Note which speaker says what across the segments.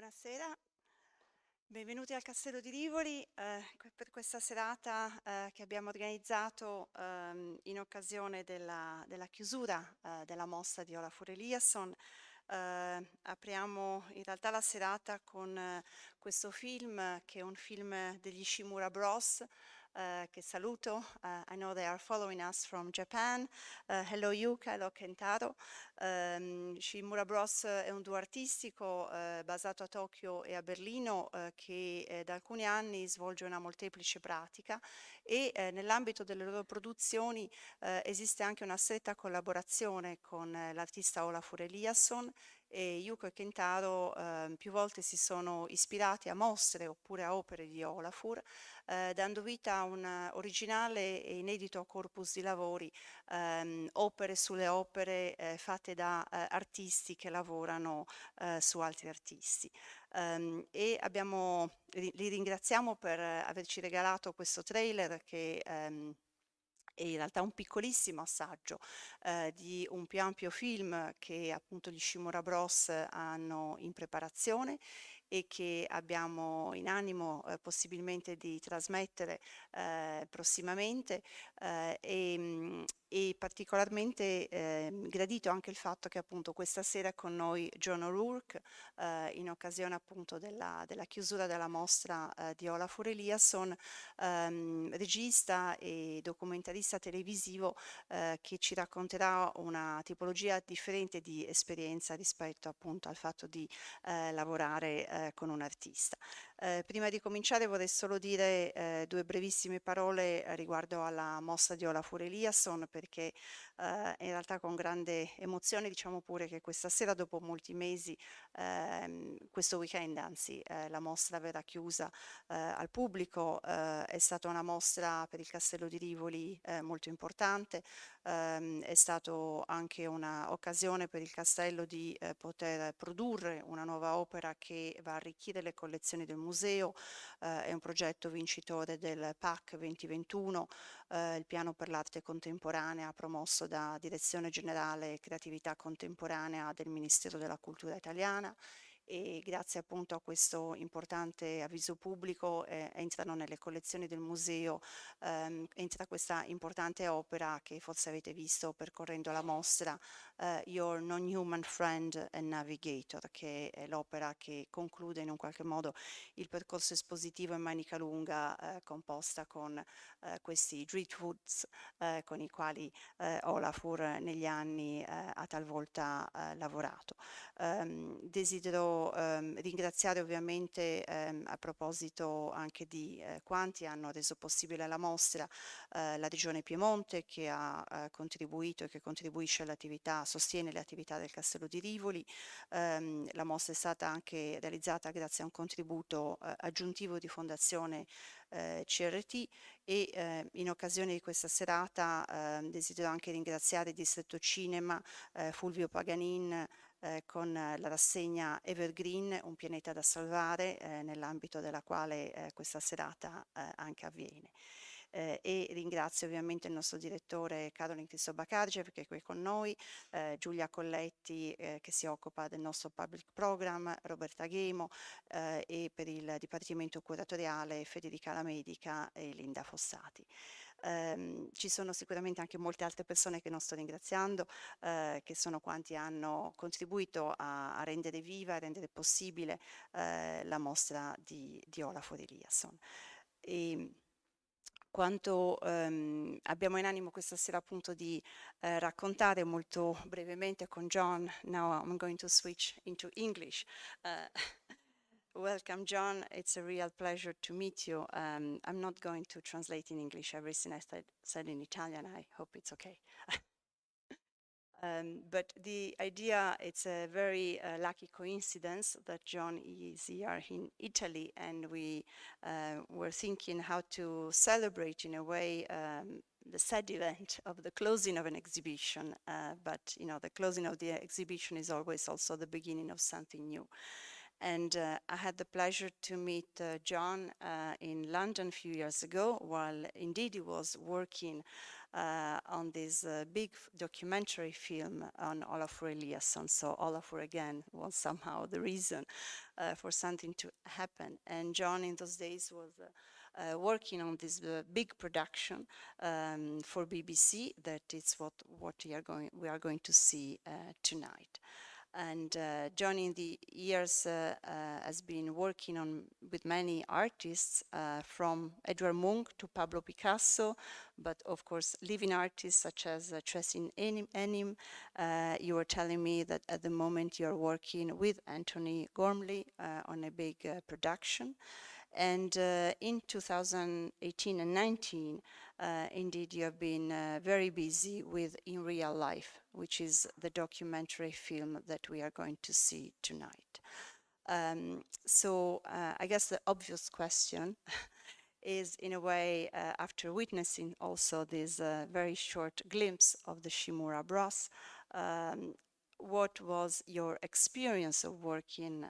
Speaker 1: Buonasera, benvenuti al Castello di Rivoli per questa serata che abbiamo organizzato in occasione della chiusura della mostra di Olafur Eliasson. Apriamo in realtà la serata con questo film che è un film degli Shimura Bros. Che saluto. I know they are following us from Japan. Hello Yuka, hello Kentaro. Shimura Bros è un duo artistico basato a Tokyo e a Berlino che da alcuni anni svolge una molteplice pratica e nell'ambito delle loro produzioni esiste anche una stretta collaborazione con l'artista Olafur Eliasson, e Yuko e Kentaro più volte si sono ispirati a mostre oppure a opere di Olafur, dando vita a un originale e inedito corpus di lavori, opere sulle opere fatte da artisti che lavorano su altri artisti. E li ringraziamo per averci regalato questo trailer che è in realtà un piccolissimo assaggio di un più ampio film che appunto gli Shimura Bros hanno in preparazione e che abbiamo in animo possibilmente di trasmettere prossimamente, e particolarmente gradito anche il fatto che appunto questa sera è con noi John O'Rourke in occasione appunto della chiusura della mostra di Olafur Eliasson, regista e documentarista televisivo che ci racconterà una tipologia differente di esperienza rispetto appunto al fatto di lavorare con un artista. Prima di cominciare vorrei solo dire due brevissime parole riguardo alla mostra di Olafur Eliasson, perché in realtà con grande emozione diciamo pure che questa sera, dopo molti mesi, questo weekend anzi, la mostra verrà chiusa al pubblico. È stata una mostra per il Castello di Rivoli molto importante, è stato anche un'occasione per il Castello di poter produrre una nuova opera che va a arricchire le collezioni del museo. È un progetto vincitore del PAC 2021, il piano per l'arte contemporanea promosso da Direzione Generale Creatività Contemporanea del Ministero della Cultura Italiana, e grazie appunto a questo importante avviso pubblico entrano nelle collezioni del museo, entra questa importante opera che forse avete visto percorrendo la mostra, Your Non-Human Friend and Navigator, che è l'opera che conclude in un qualche modo il percorso espositivo in manica lunga composta con questi Driftwoods con i quali Olafur negli anni ha talvolta lavorato. Desidero ringraziare ovviamente a proposito anche di quanti hanno reso possibile la mostra, la Regione Piemonte, che ha contribuito e che contribuisce all'attività, sostiene le attività del Castello di Rivoli. La mostra è stata anche realizzata grazie a un contributo aggiuntivo di Fondazione CRT, e in occasione di questa serata desidero anche ringraziare il Distretto Cinema, Fulvio Paganin, con la rassegna Ever-green, un pianeta da salvare, nell'ambito della quale questa serata anche avviene. E ringrazio ovviamente il nostro direttore Caroline Cristobacargev, che è qui con noi, Giulia Colletti che si occupa del nostro public program, Roberta Ghemo, e per il Dipartimento Curatoriale Federica La Medica e Linda Fossati. Ci sono sicuramente anche molte altre persone che non sto ringraziando, che sono quanti hanno contribuito a rendere viva, a rendere possibile la mostra di Olafur Eliasson. Quanto abbiamo in animo questa sera appunto di raccontare molto brevemente con John. Now I'm going to switch into English. Welcome, John. It's a real pleasure to meet you. I'm not going to translate in English everything I said in Italian. I hope it's okay. But the idea, it's a very lucky coincidence that John is here in Italy, and we were thinking how to celebrate in a way the sad event of the closing of an exhibition, but you know, the closing of the exhibition is always also the beginning of something new. And I had the pleasure to meet John in London a few years ago, while indeed he was working on this big documentary film on Olafur Eliasson. So Olafur again was somehow the reason for something to happen. And John in those days was working on this big production for BBC. That is what we are going to see tonight. And John in the years has been working with many artists from Edvard Munch to Pablo Picasso, but of course living artists such as Tracy Enim. You were telling me that at the moment you're working with Anthony Gormley on a big production. And in 2018 and 19, indeed, you have been very busy with In Real Life, which is the documentary film that we are going to see tonight. So I guess the obvious question is, in a way, after witnessing also this very short glimpse of the Shimura Bros, what was your experience of working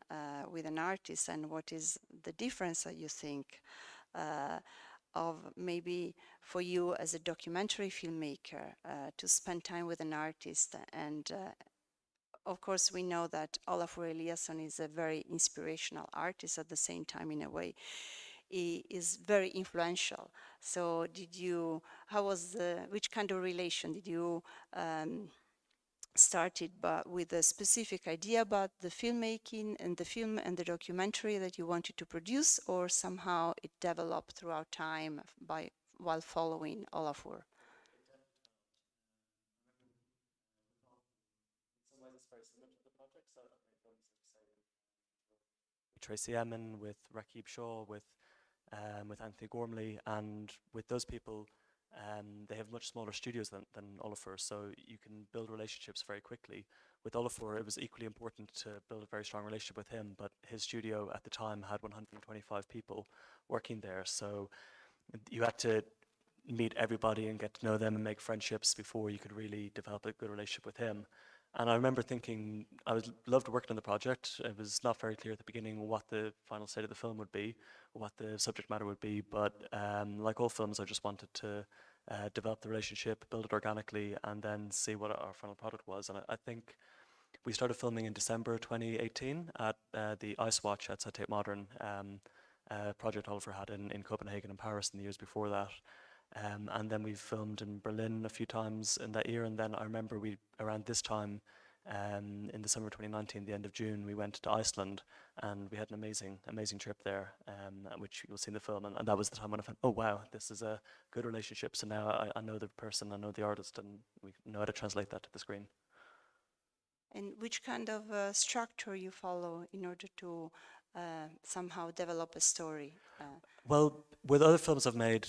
Speaker 1: with an artist, and what is the difference that you think of maybe for you as a documentary filmmaker to spend time with an artist? And of course we know that Olafur Eliasson is a very inspirational artist. At the same time, in a way, he is very influential. So which kind of relation did you started with a specific idea about the filmmaking and the film and the documentary that you wanted to produce, or somehow it developed throughout time while following Olafur?
Speaker 2: Tracy Emin, with Rakib Shaw, with Anthony Gormley, and with those people, they have much smaller studios than Olafur, so you can build relationships very quickly. With Olafur, it was equally important to build a very strong relationship with him, but his studio at the time had 125 people working there, so you had to meet everybody and get to know them and make friendships before you could really develop a good relationship with him. And I remember thinking I loved working on the project. It was not very clear at the beginning what the final state of the film would be, what the subject matter would be, but like all films, I just wanted to develop the relationship, build it organically, and then see what our final product was. And I think we started filming in December 2018 at the Ice Watch at Tate Modern, project Olafur had in Copenhagen and Paris in the years before that. And then we filmed in Berlin a few times in that year. And then I remember around this time, in December 2019, the end of June, we went to Iceland, and we had an amazing trip there, which you'll see in the film. And that was the time when I thought, oh wow, this is a good relationship. So now I know the person, I know the artist, and we know how to translate that to the screen.
Speaker 1: And which kind of structure you follow in order to somehow develop a story?
Speaker 2: Well, with other films I've made,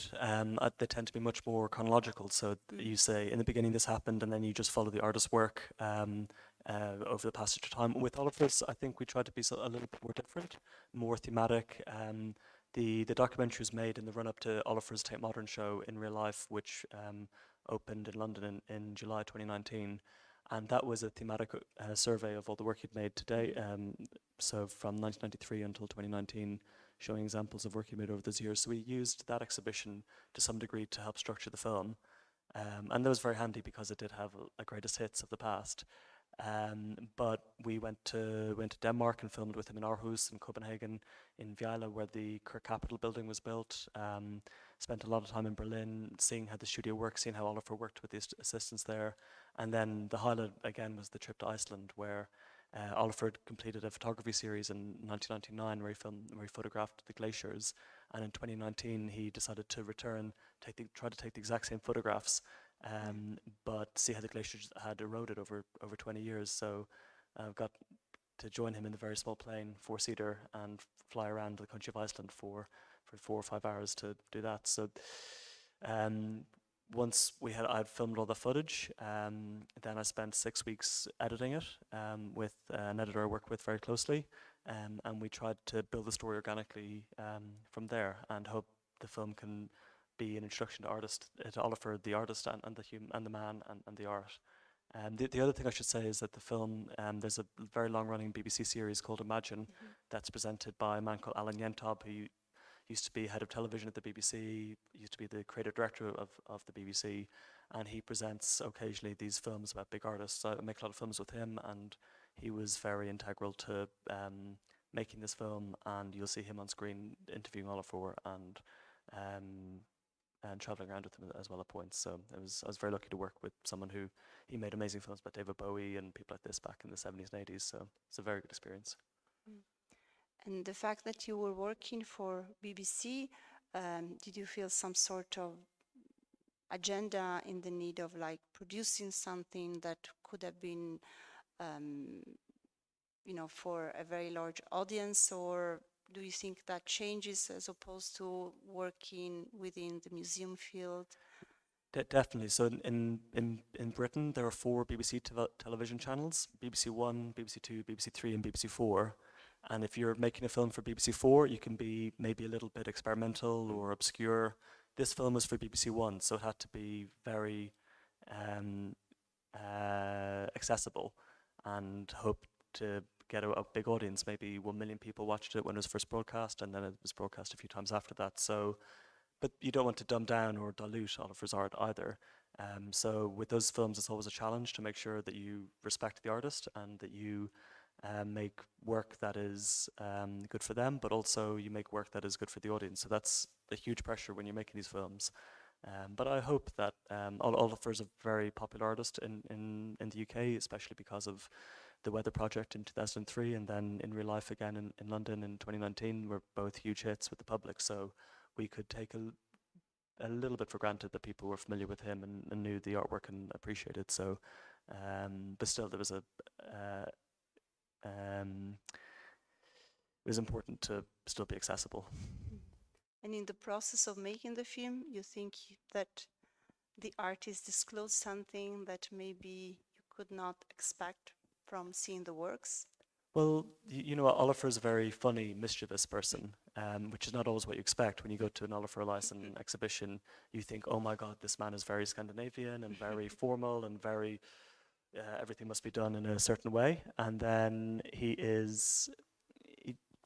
Speaker 2: they tend to be much more chronological. So you say, in the beginning this happened, and then you just follow the artist's work over the passage of time. With Olafur's, I think we tried to be a little bit more different, more thematic. The documentary was made in the run-up to Olafur's Tate Modern show In Real Life, which opened in London in July 2019. And that was a thematic survey of all the work he'd made to date. So from 1993 until 2019, showing examples of work he made over those years. So we used that exhibition to some degree to help structure the film. And that was very handy because it did have a greatest hits of the past. But we went to Denmark and filmed with him in Aarhus, in Copenhagen, in Vejle, where the Kirk Capital building was built. Spent a lot of time in Berlin, seeing how the studio works, seeing how Olafur worked with the assistants there. And then the highlight again was the trip to Iceland, where Olafur completed a photography series in 1999 where he photographed the glaciers. And in 2019 he decided to return, try to take the exact same photographs, but see how the glaciers had eroded over 20 years. So I've got to join him in the very small plane, 4-seater, and fly around the country of Iceland for 4 or 5 hours to do that. So once I'd filmed all the footage, then I spent 6 weeks editing it with an editor I work with very closely, and we tried to build the story organically from there, and hope the film can be an introduction to Olafur, the artist, and the man, and the art. The other thing I should say is that the film, there's a very long-running BBC series called Imagine that's presented by a man called Alan Yentob, who used to be head of television at the BBC, used to be the creative director of the BBC, and he presents occasionally these films about big artists. I make a lot of films with him, and he was very integral to making this film, and you'll see him on screen interviewing Olafur and traveling around with him as well at points. So I was very lucky to work with someone who he made amazing films about David Bowie and people like this back in the 70s and 80s. So it's a very good experience.
Speaker 1: And the fact that you were working for BBC, did you feel some sort of agenda in the need of like producing something that could have been, for a very large audience, or do you think that changes as opposed to working within the museum field?
Speaker 2: Definitely. So in Britain, there are 4 BBC television channels: BBC One, BBC Two, BBC Three, and BBC Four. And if you're making a film for BBC Four, you can be maybe a little bit experimental or obscure. This film was for BBC One, so it had to be very accessible, and hope to get a big audience. Maybe 1 million people watched it when it was first broadcast, and then it was broadcast a few times after that. So, but you don't want to dumb down or dilute Olafur's art either. So with those films, it's always a challenge to make sure that you respect the artist and that you make work that is good for them, but also you make work that is good for the audience. So that's a huge pressure when you're making these films. But I hope that Olafur is a very popular artist in the UK, especially because of the Weather Project in 2003, and then in real life again in London in 2019 were both huge hits with the public. So we could take a little bit for granted that people were familiar with him and knew the artwork and appreciated it. So, but still, there was it was important to still be accessible.
Speaker 1: And in the process of making the film, you think that the artist disclosed something that maybe you could not expect from seeing the works?
Speaker 2: Well, you know, Olafur is a very funny, mischievous person, which is not always what you expect. When you go to an Olafur Eliasson exhibition, you think, oh my God, this man is very Scandinavian and very formal and very, everything must be done in a certain way. And then he is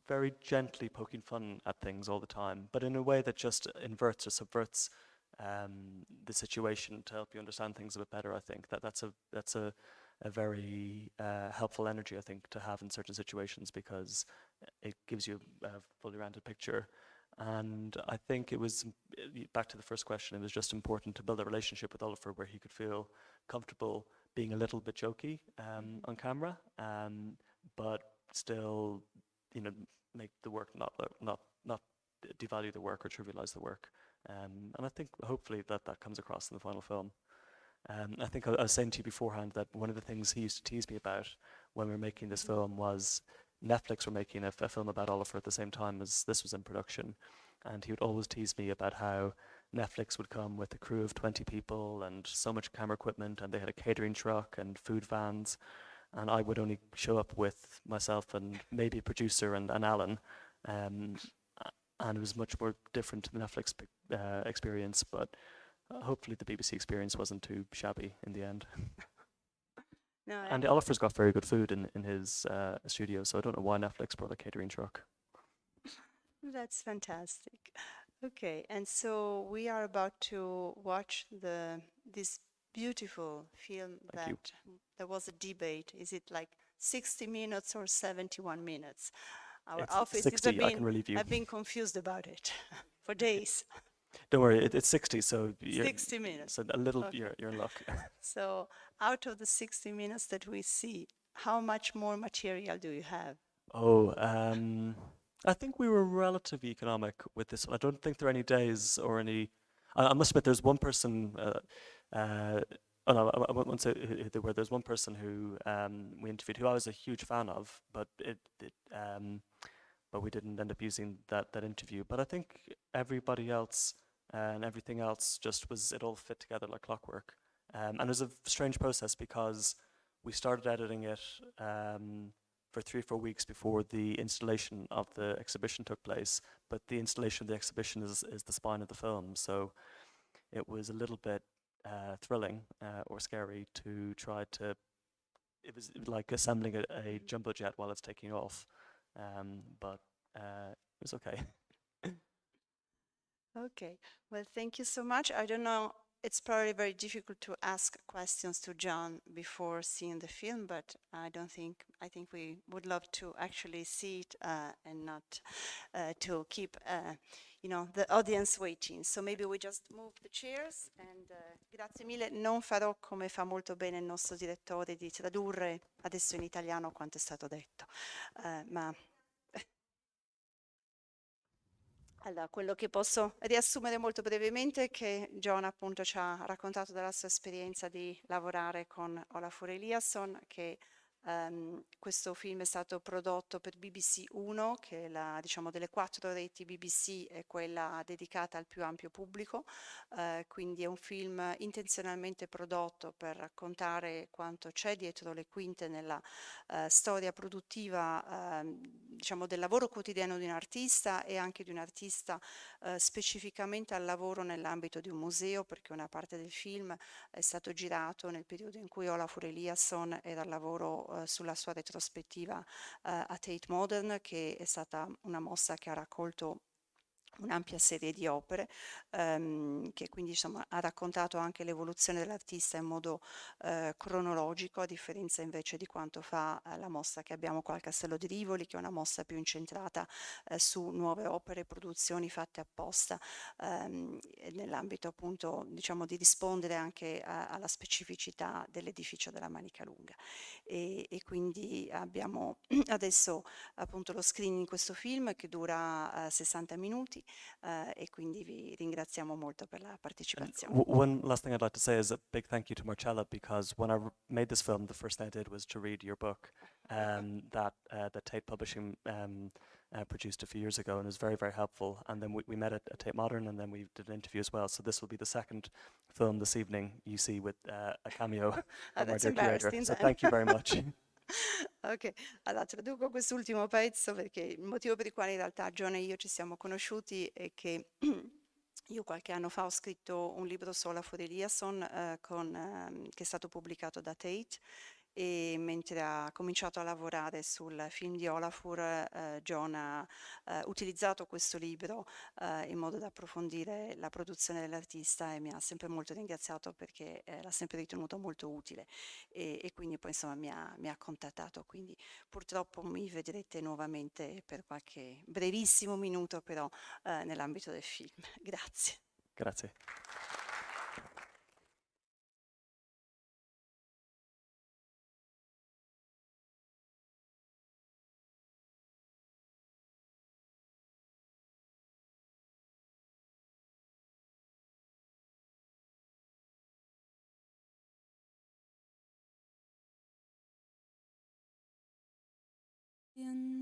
Speaker 2: very gently poking fun at things all the time, but in a way that just inverts or subverts the situation to help you understand things a bit better. I think that's a very helpful energy, I think, to have in certain situations, because it gives you a fully rounded picture. And I think it was, back to the first question, it was just important to build a relationship with Olafur where he could feel comfortable being a little bit jokey on camera, but still, make the work not devalue the work or trivialize the work. And I think hopefully that comes across in the final film. I think I was saying to you beforehand that one of the things he used to tease me about when we were making this film was Netflix were making a film about Olafur at the same time as this was in production. And he would always tease me about how Netflix would come with a crew of 20 people and so much camera equipment, and they had a catering truck and food vans. And I would only show up with myself and maybe a producer and Alan. And it was much more different to the Netflix experience, but hopefully the BBC experience wasn't too shabby in the end.
Speaker 1: No,
Speaker 2: And Olafur's got very good food in his studio, so I don't know why Netflix brought a catering truck.
Speaker 1: that's fantastic. Okay, and so we are about to watch this beautiful film
Speaker 2: Thank
Speaker 1: there was a debate. Is it like 60 minutes or 71 minutes? Our
Speaker 2: It's
Speaker 1: office
Speaker 2: 60, I can relieve you.
Speaker 1: have been confused about it for days.
Speaker 2: Don't worry, it's 60, so
Speaker 1: 60 minutes.
Speaker 2: So a little,
Speaker 1: Okay.
Speaker 2: you're in luck.
Speaker 1: So out of the 60 minutes that we see, how much more material do you have?
Speaker 2: Oh, I think we were relatively economic with this one. I don't think there are any days or any. I must admit, there's one person. Oh no, I won't say who they were. There's one person who we interviewed who I was a huge fan of, but but we didn't end up using that interview. But I think everybody else and everything else just was, it all fit together like clockwork. And it was a strange process because we started editing it for 3 or 4 weeks before the installation of the exhibition took place. But the installation of the exhibition is the spine of the film, so it was a little bit thrilling or scary to try to. It was like assembling a jumbo jet while it's taking off, but it was okay.
Speaker 1: Okay, well, thank you so much. I don't know it's probably very difficult to ask questions to John before seeing the film, but I think we would love to actually see it and not to keep, the audience waiting. So maybe we just move the chairs and grazie mille. Non farò come fa molto bene il nostro direttore di tradurre adesso in italiano quanto è stato detto, ma allora, quello che posso riassumere molto brevemente è che John appunto ci ha raccontato della sua esperienza di lavorare con Olafur Eliasson, che questo film è stato prodotto per BBC 1, che è diciamo, delle 4 reti BBC è quella dedicata al più ampio pubblico, quindi è un film intenzionalmente prodotto per raccontare quanto c'è dietro le quinte nella storia produttiva, diciamo, del lavoro quotidiano di un artista e anche di un artista specificamente al lavoro nell'ambito di un museo, perché una parte del film è stato girato nel periodo in cui Olafur Eliasson era al lavoro sulla sua retrospettiva a Tate Modern, che è stata una mostra che ha raccolto un'ampia serie di opere, che quindi insomma ha raccontato anche l'evoluzione dell'artista in modo cronologico, a differenza invece di quanto fa la mostra che abbiamo qua al Castello di Rivoli, che è una mostra più incentrata su nuove opere, produzioni fatte apposta, nell'ambito appunto diciamo di rispondere anche alla specificità dell'edificio della Manica Lunga. E quindi abbiamo adesso appunto lo screening di questo film che dura 60 minuti, e quindi vi ringraziamo molto per la
Speaker 2: And
Speaker 1: partecipazione.
Speaker 2: one last thing I'd like to say is a big thank you to Marcella, because when I made this film, the first thing I did was to read your book that Tate Publishing produced a few years ago, and it was very, very helpful. And then we met at Tate Modern, and then we did an interview as well. So this will be the second film this evening you see with a cameo from our
Speaker 1: That's
Speaker 2: dear curator.
Speaker 1: embarrassing
Speaker 2: So
Speaker 1: then.
Speaker 2: thank you very much.
Speaker 1: Ok, allora traduco quest'ultimo pezzo perché il motivo per il quale in realtà John e io ci siamo conosciuti è che io qualche anno fa ho scritto un libro su Olafur Eliasson che è stato pubblicato da Tate, e mentre ha cominciato a lavorare sul film di Olafur, John ha utilizzato questo libro in modo da approfondire la produzione dell'artista, e mi ha sempre molto ringraziato perché l'ha sempre ritenuto molto utile, e quindi poi insomma mi ha contattato, quindi purtroppo mi vedrete nuovamente per qualche brevissimo minuto però nell'ambito del film. Grazie.
Speaker 2: Grazie.
Speaker 3: Bien.